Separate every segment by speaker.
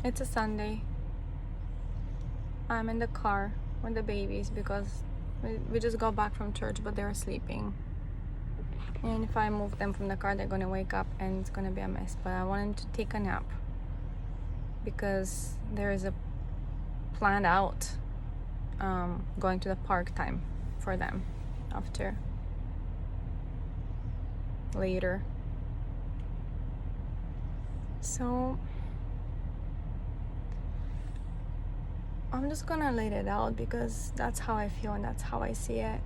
Speaker 1: It's a Sunday. I'm in the car with the babies because we just got back from church, but they're sleeping. And if I move them from the car, they're gonna wake up and it's gonna be a mess. But I want them to take a nap because there is a planned out going to the park time for them after later. So I'm just gonna let it out because that's how I feel and that's how I see it.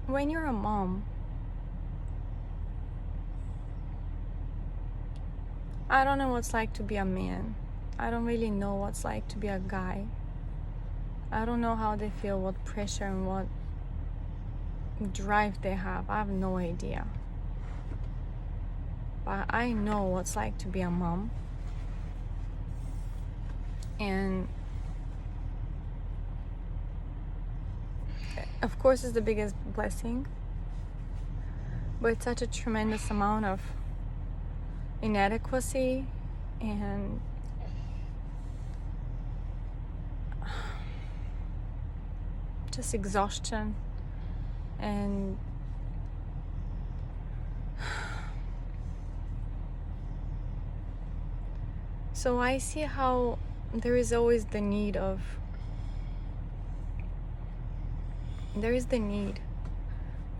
Speaker 1: When you're a mom, I don't know what's like to be a man. I don't really know what's like to be a guy. I don't know how they feel, what pressure and what drive they have. I have no idea. But I know what's like to be a mom. And of course it's the biggest blessing, but it's such a tremendous amount of inadequacy and just exhaustion and so I see how there is always the need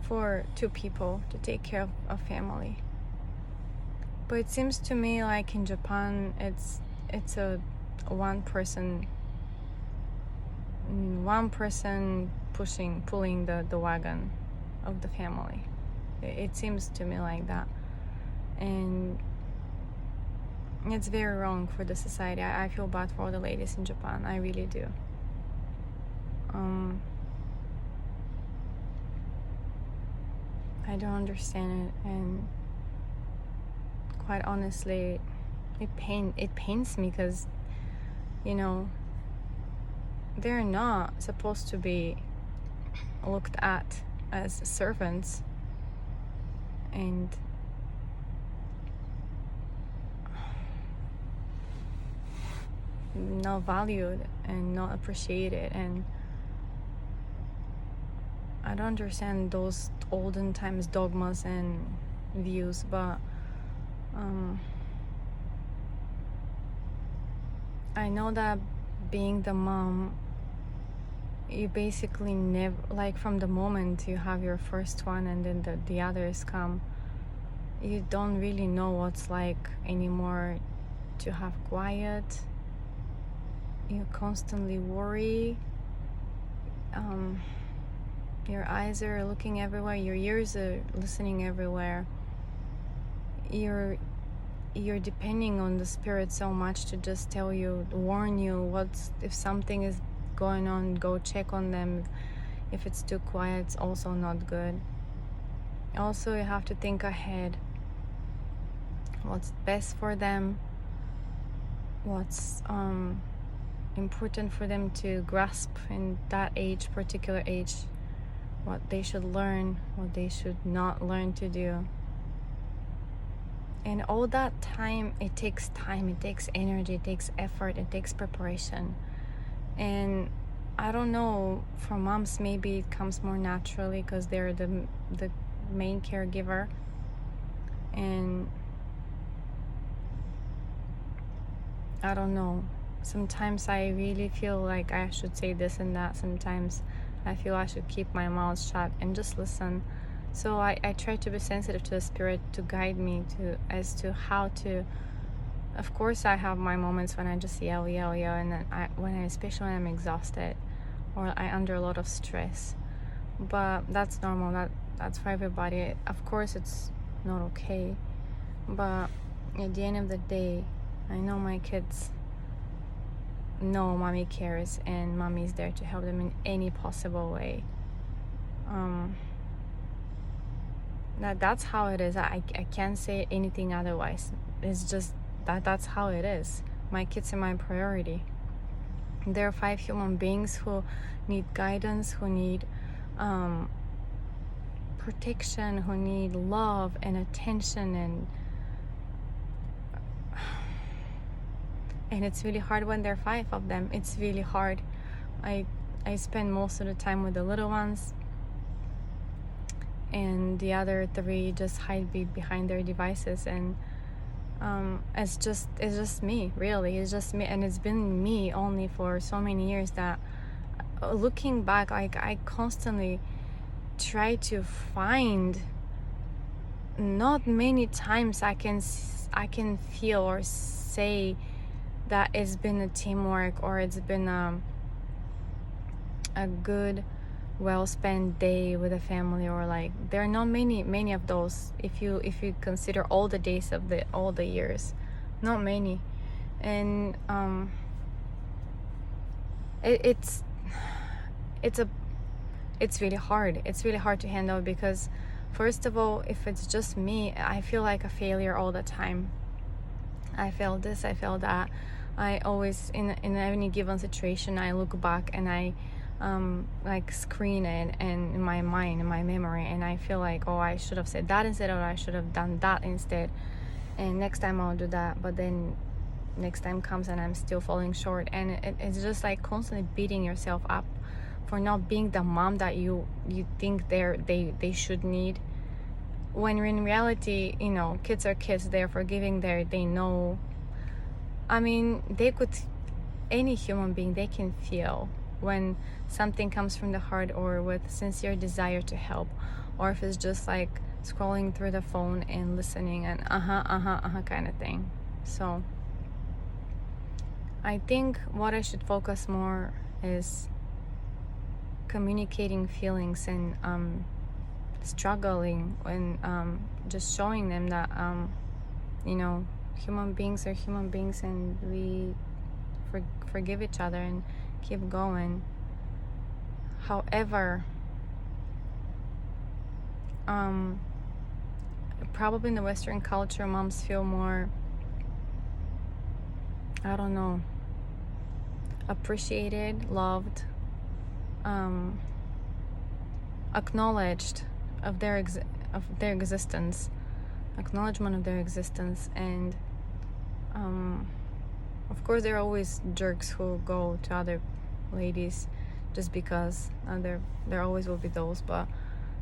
Speaker 1: for two people to take care of a family. But it seems to me like in Japan it's a one person pulling the wagon of the family. It seems to me like that. And it's very wrong for the society. I feel bad for all the ladies in Japan. I really do. I don't understand it, and quite honestly, it pains me because, you know, they're not supposed to be looked at as servants and not valued and not appreciated. And I don't understand those olden times dogmas and views, but I know that being the mom, you basically never, like from the moment you have your first one and then the others come, you don't really know what's like anymore to have quiet. You constantly worry. Your eyes are looking everywhere, your ears are listening everywhere. You're depending on the spirit so much to just tell you, warn you if something is going on, go check on them. If it's too quiet, it's also not good. Also, you have to think ahead. What's best for them? What's important for them to grasp in that particular age? What they should learn, what they should not learn to do. And all that time, it takes energy, it takes effort, it takes preparation. And I don't know, for moms maybe it comes more naturally because they're the main caregiver. And I don't know, sometimes I really feel like I should say this and that. Sometimes I feel I should keep my mouth shut and just listen. So I try to be sensitive to the spirit to guide me as to how to. Of course, I have my moments when I just yell, and then especially when I'm exhausted or I under a lot of stress. But that's normal. That's for everybody. Of course, it's not okay. But at the end of the day, I know my kids know mommy cares and mommy is there to help them in any possible way. That's how it is. I can't say anything otherwise. It's just that's how it is. My kids are my priority. There are 5 human beings who need guidance, who need protection, who need love and attention, and And it's really hard when there are 5 of them. It's really hard. I spend most of the time with the little ones, and the other 3 just hide behind their devices. And it's just me, really. It's just me, and it's been me only for so many years that, looking back, like, I constantly try to find. Not many times I can feel or say that it's been a teamwork, or it's been a good, well spent day with a family, or like, there are not many of those, if you consider all the days of all the years. Not many. And it's really hard. It's really hard to handle, because first of all, if it's just me, I feel like a failure all the time. I feel this, I feel that. I always, in any given situation, I look back and I like screen it, and in my mind, in my memory, and I feel like, oh, I should have said that instead, or I should have done that instead, and next time I'll do that. But then next time comes and I'm still falling short, and it's just like constantly beating yourself up for not being the mom that you think they should need, when in reality, kids are kids. They're forgiving, they know. I mean, any human being, they can feel when something comes from the heart, or with sincere desire to help, or if it's just like scrolling through the phone and listening and kind of thing. So I think what I should focus more is communicating feelings, and struggling, and just showing them that human beings are human beings, and we forgive each other and keep going. However, probably in the Western culture, moms feel more, I don't know, appreciated, loved, acknowledged of their existence, acknowledgement of their existence. And of course, there are always jerks who go to other ladies just because. There always will be those, but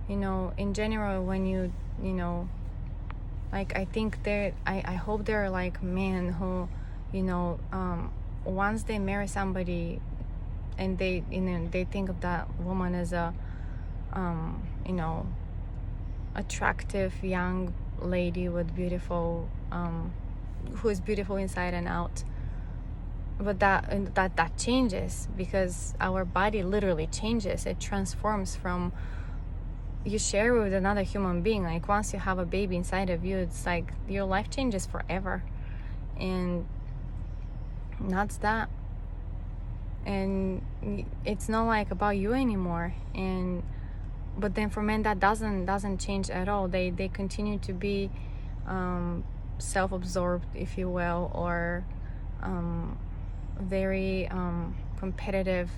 Speaker 1: in general, when like, I think I hope there are like men who once they marry somebody, and they think of that woman as a attractive young lady with beautiful who is beautiful inside and out. But that changes, because our body literally changes. It transforms from, you share with another human being. Like, once you have a baby inside of you, it's like your life changes forever. And that's that. And it's not like about you anymore. But then for men, that doesn't change at all. They continue to be self-absorbed, if you will, or very competitive,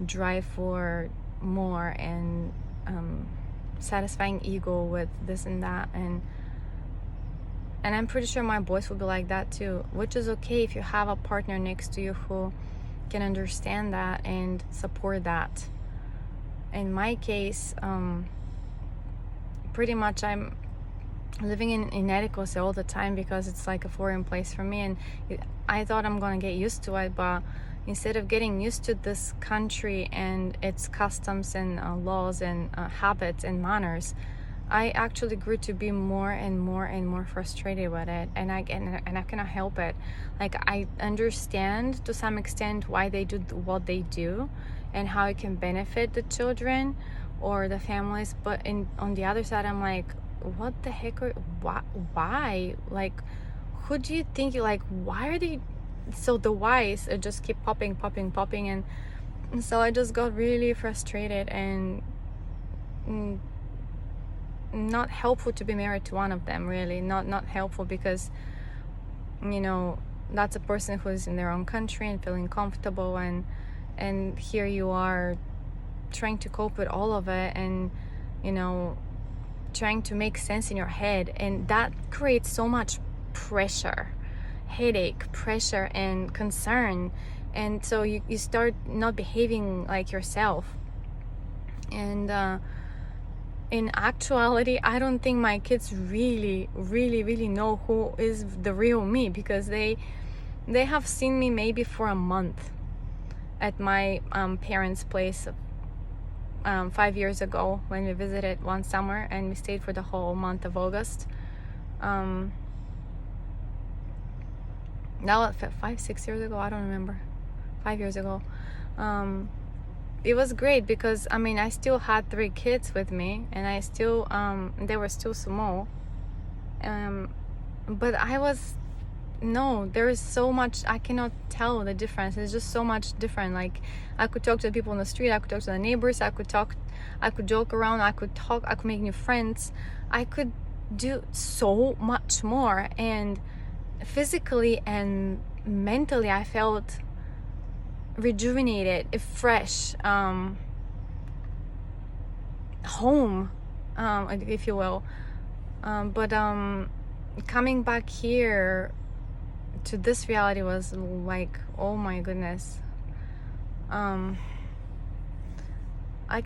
Speaker 1: drive for more, and satisfying ego with this and that. And I'm pretty sure my boys will be like that too, which is okay if you have a partner next to you who can understand that and support that. In my case, pretty much I'm living in inadequacy all the time, because it's like a foreign place for me, and I thought I'm gonna get used to it, but instead of getting used to this country and its customs and laws and habits and manners, I actually grew to be more and more frustrated with it, and I cannot help it. Like, I understand to some extent why they do what they do and how it can benefit the children or the families, but on the other side, I'm like, what the heck why? Like, who do you think like, why are they so the whys just keep popping, and so I just got really frustrated, and not helpful to be married to one of them, really. Not helpful, because that's a person who's in their own country and feeling comfortable, and here you are trying to cope with all of it, and trying to make sense in your head, and that creates so much pressure. headache, pressure, and concern. And so you start not behaving like yourself. And in actuality, I don't think my kids really know who is the real me, because they have seen me maybe for a month at my parents' place 5 years ago, when we visited one summer and we stayed for the whole month of August. Now 5-6 years ago, I don't remember, 5 years ago. It was great because I still had 3 kids with me, and I still they were still small, but there is so much I cannot tell the difference. It's just so much different. Like, I could talk to the people on the street, I could talk to the neighbors, I could joke around, I could make new friends, I could do so much more, and physically and mentally I felt rejuvenated, fresh, home, if you will. But coming back here to this reality was like, oh my goodness, I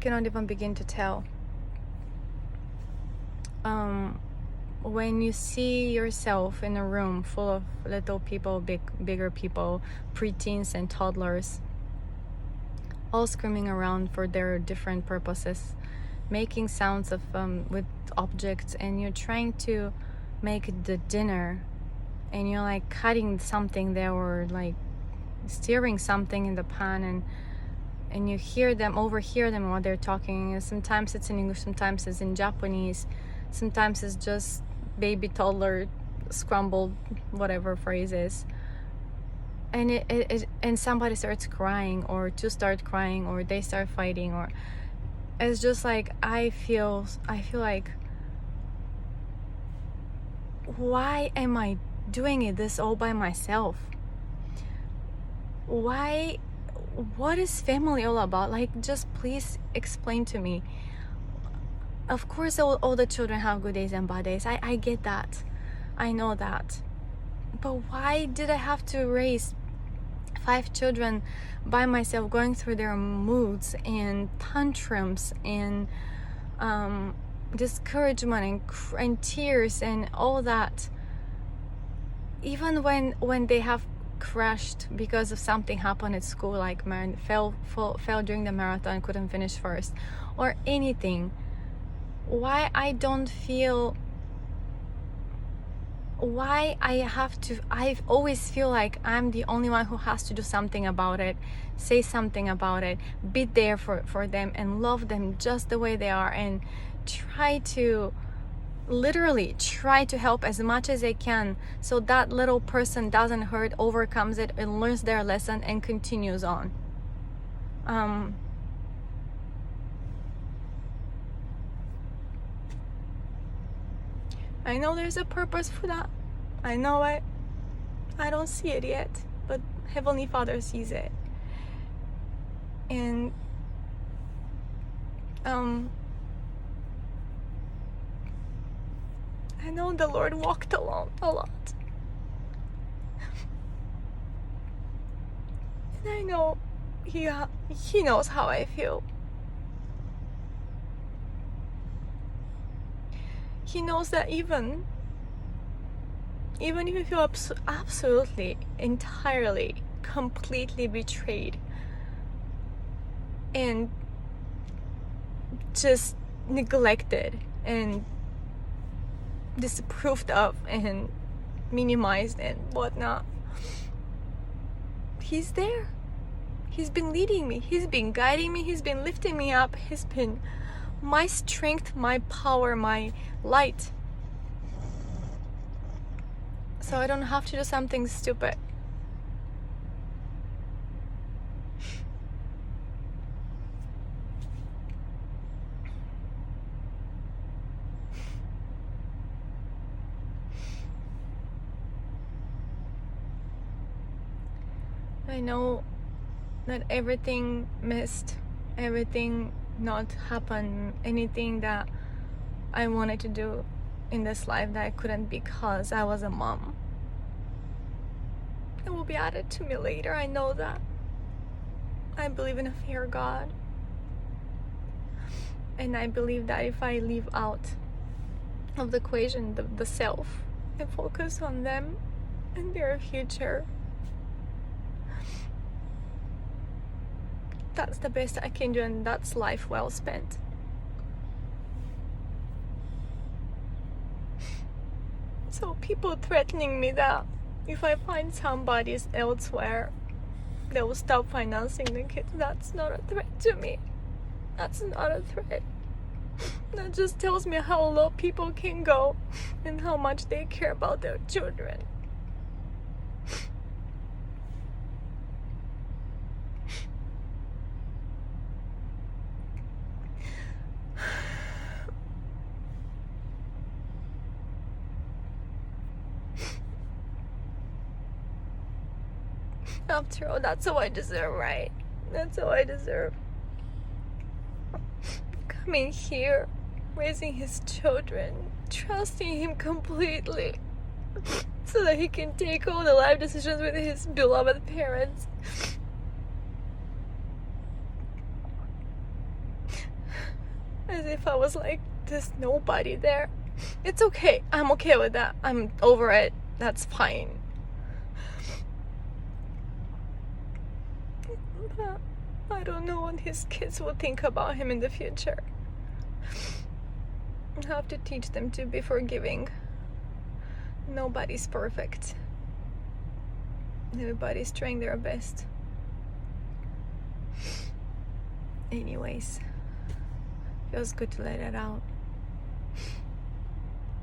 Speaker 1: cannot even begin to tell. When you see yourself in a room full of little people, bigger people, preteens and toddlers, all screaming around for their different purposes, making sounds of with objects, and you're trying to make the dinner, and you're like cutting something there, or like stirring something in the pan, and you overhear them while they're talking. And sometimes it's in English, sometimes it's in Japanese, sometimes it's just baby, toddler, scrambled, whatever phrases. And and somebody starts crying, or to start crying, or they start fighting, or it's just like I feel like, why am I doing this all by myself? What is family all about? Like, just please explain to me. Of course all the children have good days and bad days. I get that, I know that, but why did I have to raise 5 children by myself, going through their moods and tantrums and discouragement and tears and all that, even when they have crashed because of something happened at school, like fell during the marathon, couldn't finish first, or anything? Why I always feel like I'm the only one who has to do something about it, say something about it, be there for them, and love them just the way they are, and literally try to help as much as I can, so that little person doesn't hurt, overcomes it, and learns their lesson and continues on. I know there's a purpose for that. I know it. I don't see it yet, but Heavenly Father sees it. And I know the Lord walked alone a lot. And I know He knows how I feel. He knows that even if you feel absolutely, entirely, completely betrayed and just neglected and disapproved of and minimized and whatnot, He's there. He's been leading me. He's been guiding me. He's been lifting me up. He's been my strength, my power, my light. So I don't have to do something stupid. I know that everything missed, everything not happened, anything that I wanted to do in this life that I couldn't because I was a mom. It will be added to me later, I know that. I believe in a fair God. And I believe that if I leave out of the equation the self and focus on them and their future, that's the best I can do, and that's life well spent. So people threatening me that if I find somebody elsewhere, they will stop financing the kids, that's not a threat to me. That's not a threat. That just tells me how low people can go and how much they care about their children. After all, that's all I deserve, right? That's all I deserve. Coming here, raising his children, trusting him completely, so that he can take all the life decisions with his beloved parents. As if I was like this nobody there. It's okay. I'm okay with that. I'm over it. That's fine. But I don't know what his kids will think about him in the future. I have to teach them to be forgiving. Nobody's perfect. Everybody's trying their best. Anyways, feels good to let it out.